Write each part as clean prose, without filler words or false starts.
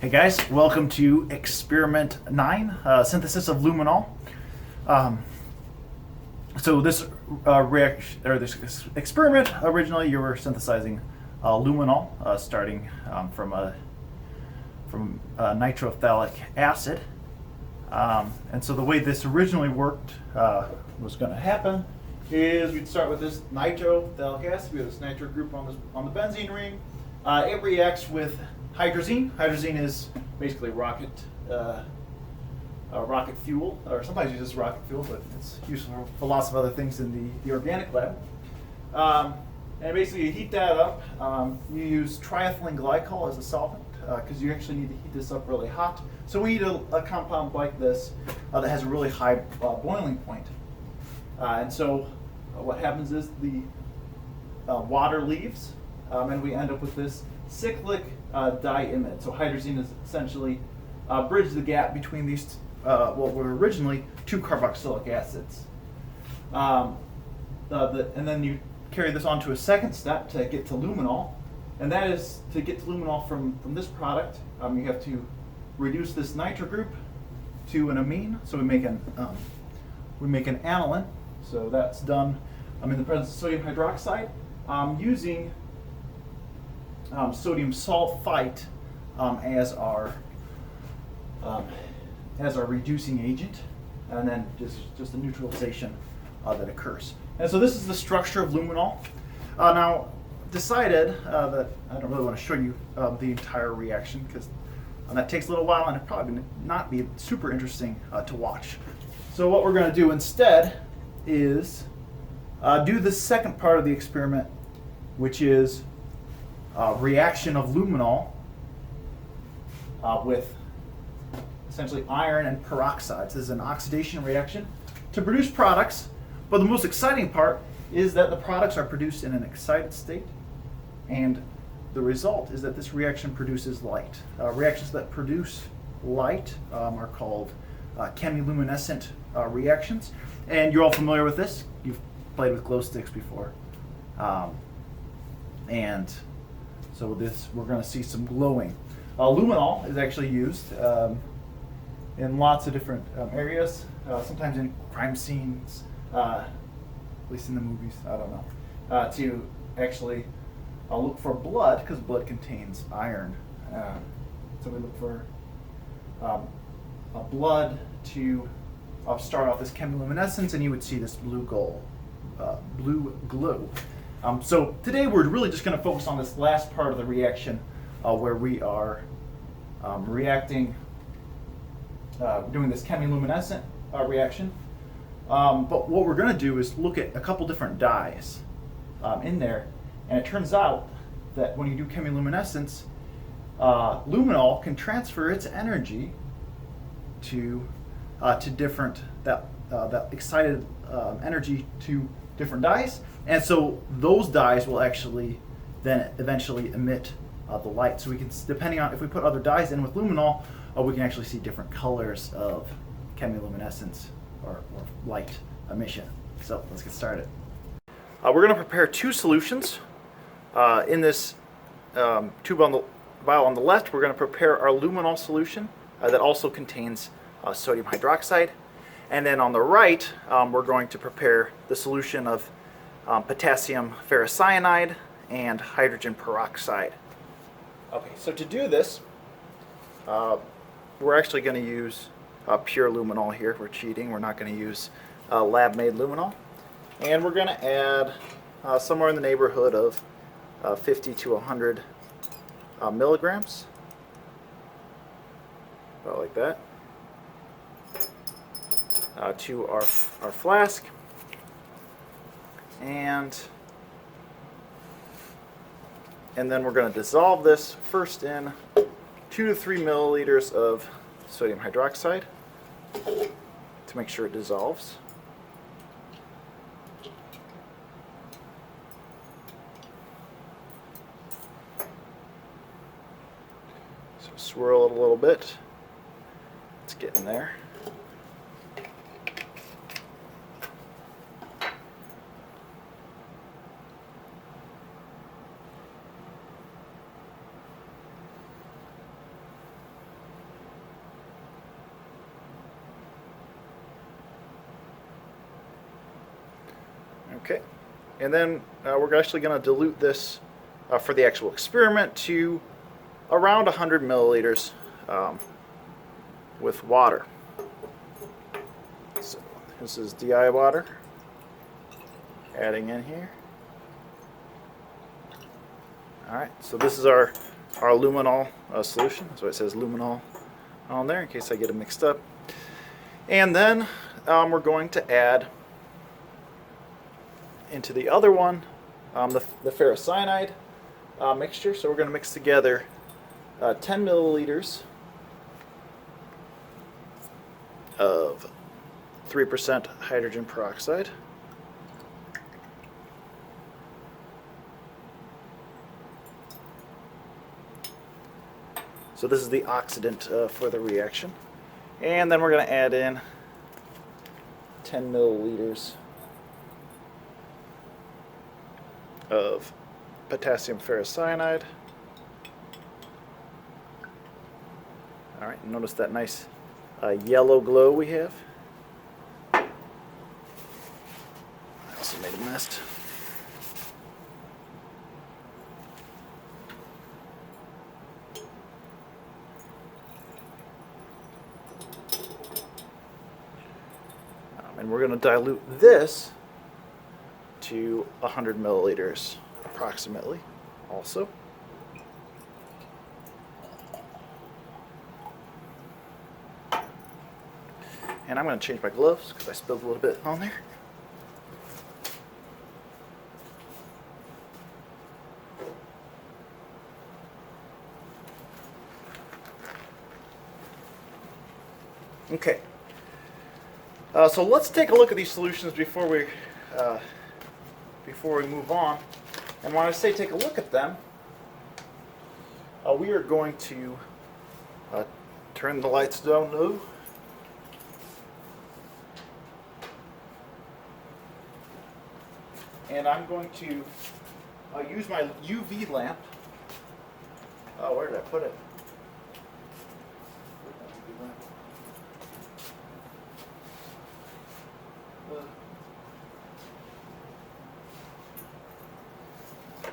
Hey guys, welcome to Experiment 9, synthesis of luminol. So this this experiment, originally you were synthesizing luminol, starting from nitrophthalic acid. And so the way this originally worked was going to happen is we'd start with this nitrophthalic acid. We have this nitro group on the benzene ring. It reacts with hydrazine. Hydrazine is basically rocket fuel, or sometimes uses rocket fuel, but it's useful for lots of other things in the organic lab. And basically you heat that up. You use triethylene glycol as a solvent because you actually need to heat this up really hot. So we need a compound like this that has a really high boiling point. And so what happens is the water leaves, and we end up with this cyclic diimide. So hydrazine is essentially bridge the gap between these what were originally two carboxylic acids. And then you carry this on to a second step to get to luminol, and that is to get to luminol from this product. You have to reduce this nitro group to an amine, so we make an aniline. So that's done in the presence of sodium hydroxide using sodium sulfite as our reducing agent, and then just the neutralization that occurs. And so this is the structure of luminol. Now, decided that I don't really want to show you the entire reaction because that takes a little while and it probably not be super interesting to watch. So what we're going to do instead is do the second part of the experiment, which is reaction of luminol with essentially iron and peroxide. So this is an oxidation reaction to produce products, but the most exciting part is that the products are produced in an excited state, and the result is that this reaction produces light. Reactions that produce light are called chemiluminescent reactions, and you're all familiar with this. You've played with glow sticks before. And so we're going to see some glowing. Luminol is actually used in lots of different areas, sometimes in crime scenes, at least in the movies, I don't know, to actually look for blood, because blood contains iron. So we look for blood to start off this chemiluminescence, and you would see this blue glow. So today we're really just going to focus on this last part of the reaction where we are doing this chemiluminescent reaction. But what we're going to do is look at a couple different dyes in there, and it turns out that when you do chemiluminescence, luminol can transfer its energy to different that excited energy to different dyes, and so those dyes will actually then eventually emit the light. So we can, depending on if we put other dyes in with luminol, we can actually see different colors of chemiluminescence or light emission. So let's get started. We're going to prepare two solutions. In this tube vial on the left, we're going to prepare our luminol solution that also contains sodium hydroxide. And then on the right, we're going to prepare the solution of potassium ferricyanide and hydrogen peroxide. Okay, so to do this, we're actually going to use pure luminol here. We're cheating. We're not going to use lab-made luminol. And we're going to add somewhere in the neighborhood of 50 to 100 milligrams, about like that, to our flask. And then we're going to dissolve this first in 2 to 3 milliliters of sodium hydroxide to make sure it dissolves. So swirl it a little bit. It's getting there. Okay, and then we're actually going to dilute this for the actual experiment to around 100 milliliters with water. So this is DI water, adding in here. Alright, so this is our luminol solution. So it says luminol on there in case I get it mixed up. And then we're going to add into the other one the ferricyanide mixture. So we're going to mix together 10 milliliters of 3% hydrogen peroxide. So this is the oxidant for the reaction. And then we're going to add in 10 milliliters of potassium ferricyanide. Alright, notice that nice yellow glow we have. I also made a mess. And we're going to dilute this to 100 milliliters approximately also. And I'm going to change my gloves because I spilled a little bit on there. Okay. So let's take a look at these solutions before we move on. And when I say take a look at them, we are going to turn the lights down low. And I'm going to use my UV lamp. Where did I put it?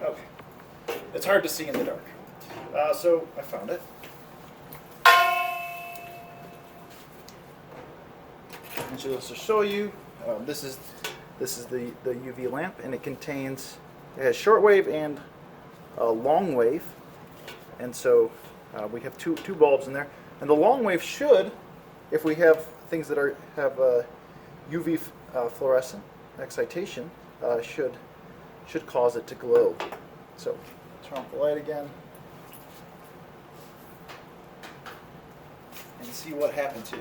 Okay. It's hard to see in the dark. So I found it. And just to show you, this is the UV lamp, and it has shortwave and long wave, and so we have two bulbs in there. And the long wave should, if we have things that have UV fluorescent excitation, should cause it to glow. So turn off the light again and see what happens here.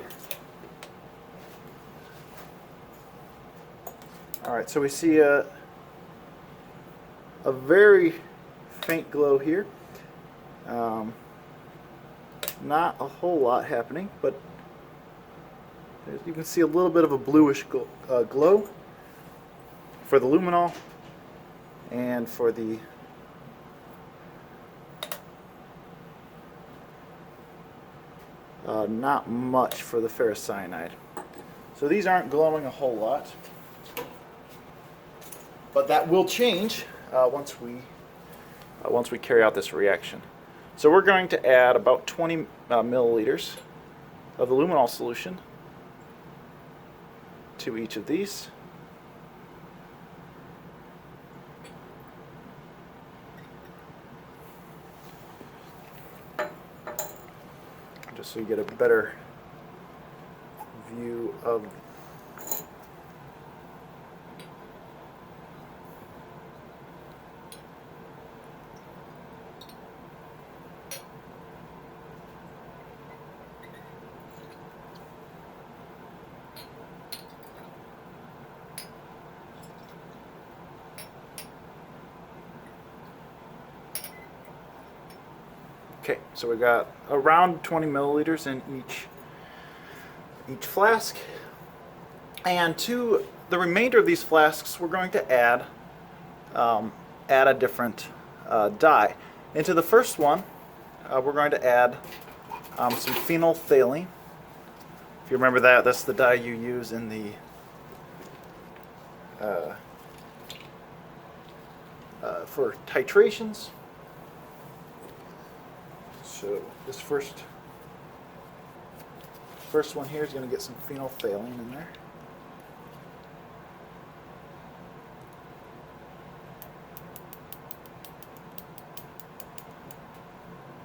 Alright, so we see a very faint glow here. Not a whole lot happening, but you can see a little bit of a bluish glow for the luminol, and for the not much for the ferricyanide. So these aren't glowing a whole lot, but that will change once we carry out this reaction. So we're going to add about 20 milliliters of the luminol solution to each of these. Just so you get a better view of Okay, so we got around 20 milliliters in each flask, and to the remainder of these flasks, we're going to add a different dye. Into the first one, we're going to add some phenolphthalein. If you remember that, that's the dye you use in the for titrations. So this first one here is going to get some phenolphthalein in there.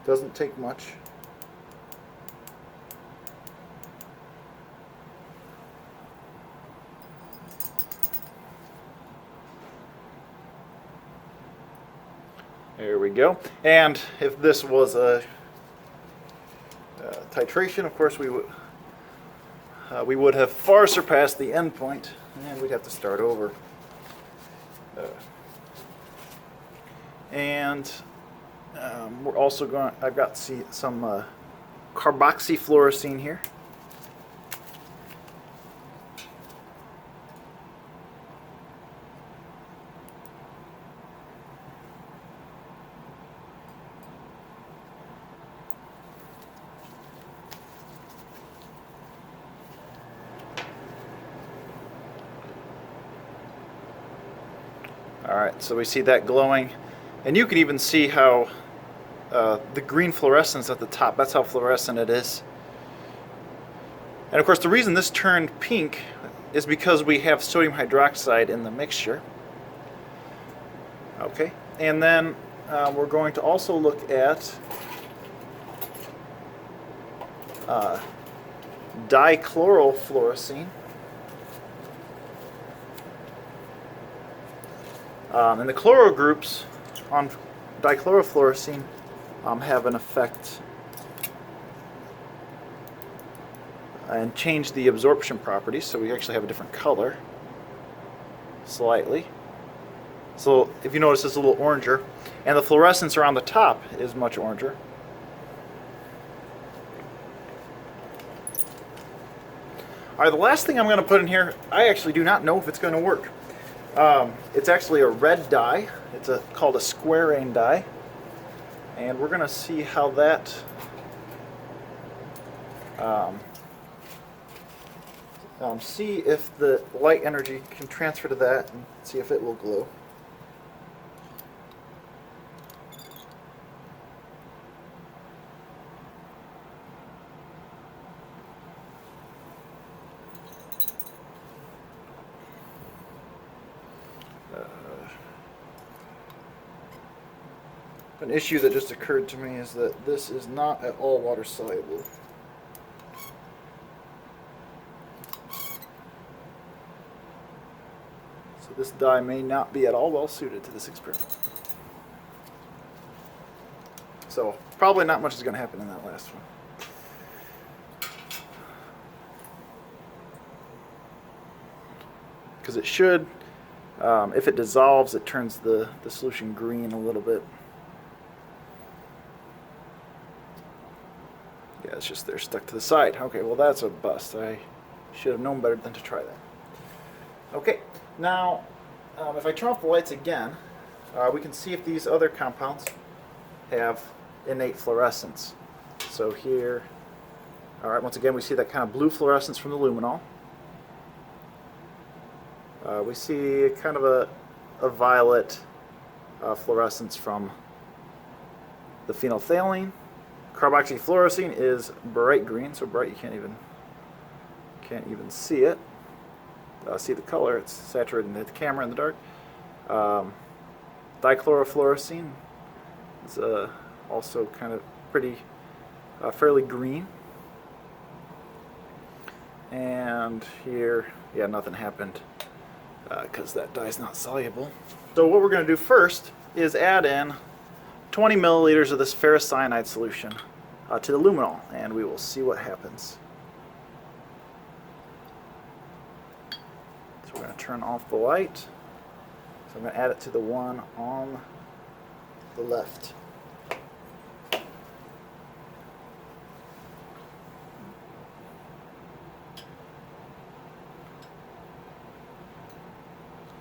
Doesn't take much. There we go. And if this was a titration, of course we would have far surpassed the end point, and we'd have to start over. We're also going. I've got some carboxyfluorescein here. Alright, so we see that glowing, and you can even see how the green fluorescence at the top, that's how fluorescent it is. And of course the reason this turned pink is because we have sodium hydroxide in the mixture. Okay, and then we're going to also look at dichlorofluorescein. And the chloro groups on dichlorofluorescein have an effect and change the absorption properties, so we actually have a different color slightly. So if you notice, it's a little oranger, and the fluorescence around the top is much oranger. Alright, the last thing I'm going to put in here, I actually do not know if it's going to work. It's actually a red dye. It's called a squarane dye, and we're going to see how that see if the light energy can transfer to that, and see if it will glow. An issue that just occurred to me is that this is not at all water soluble. So this dye may not be at all well suited to this experiment. So probably not much is going to happen in that last one. Because it should, if it dissolves, it turns the solution green a little bit. Yeah, it's just they're stuck to the side. Okay, well that's a bust. I should have known better than to try that. Okay, now if I turn off the lights again, we can see if these other compounds have innate fluorescence. So here, alright, once again we see that kind of blue fluorescence from the luminol. We see kind of a violet fluorescence from the phenolphthalein. Carboxyfluorescein is bright green, so bright you can't even see it. See the color; it's saturated in the camera in the dark. Dichlorofluorescein is also kind of pretty, fairly green. And here, yeah, nothing happened because that dye is not soluble. So what we're going to do first is add in 20 milliliters of this ferricyanide solution to the luminol, and we will see what happens. So we're going to turn off the light. So I'm going to add it to the one on the left.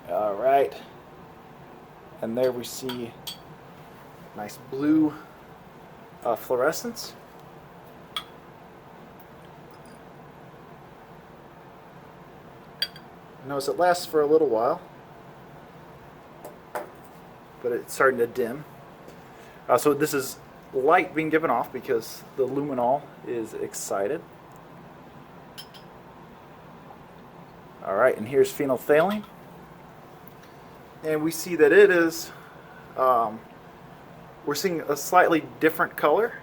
Alright, and there we see nice blue fluorescence. Notice it lasts for a little while, but it's starting to dim. So this is light being given off because the luminol is excited. Alright, and here's phenolphthalein. And we see that it is, we're seeing a slightly different color.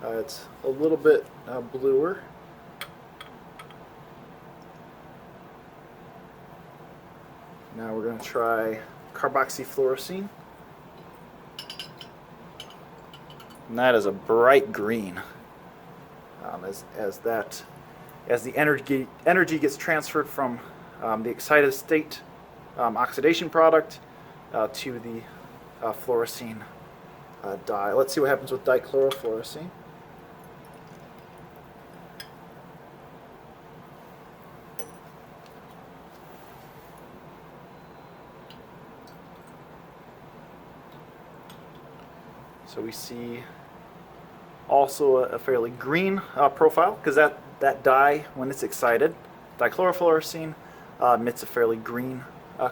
It's a little bit bluer. Now we're going to try carboxyfluorescein. And that is a bright green. As the energy gets transferred from the excited state oxidation product to the fluorescein dye. Let's see what happens with dichlorofluorescein. So we see also a fairly green profile, because that dye, when it's excited, dichlorofluorescein, emits a fairly green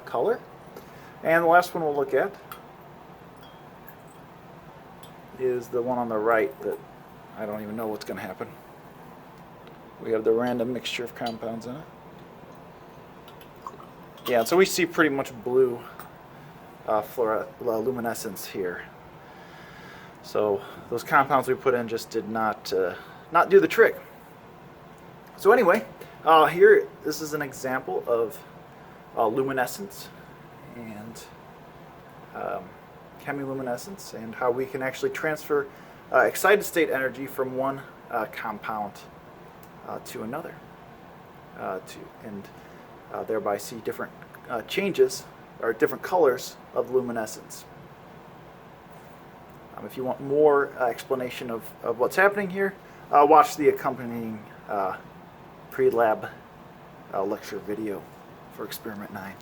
color. And the last one we'll look at is the one on the right that I don't even know what's going to happen. We have the random mixture of compounds in it. Yeah, so we see pretty much blue luminescence here. So those compounds we put in just did not do the trick. So anyway, here this is an example of luminescence and chemiluminescence, and how we can actually transfer excited state energy from one compound to another, and thereby see different changes or different colors of luminescence. If you want more explanation of what's happening here, watch the accompanying pre-lab lecture video for Experiment 9.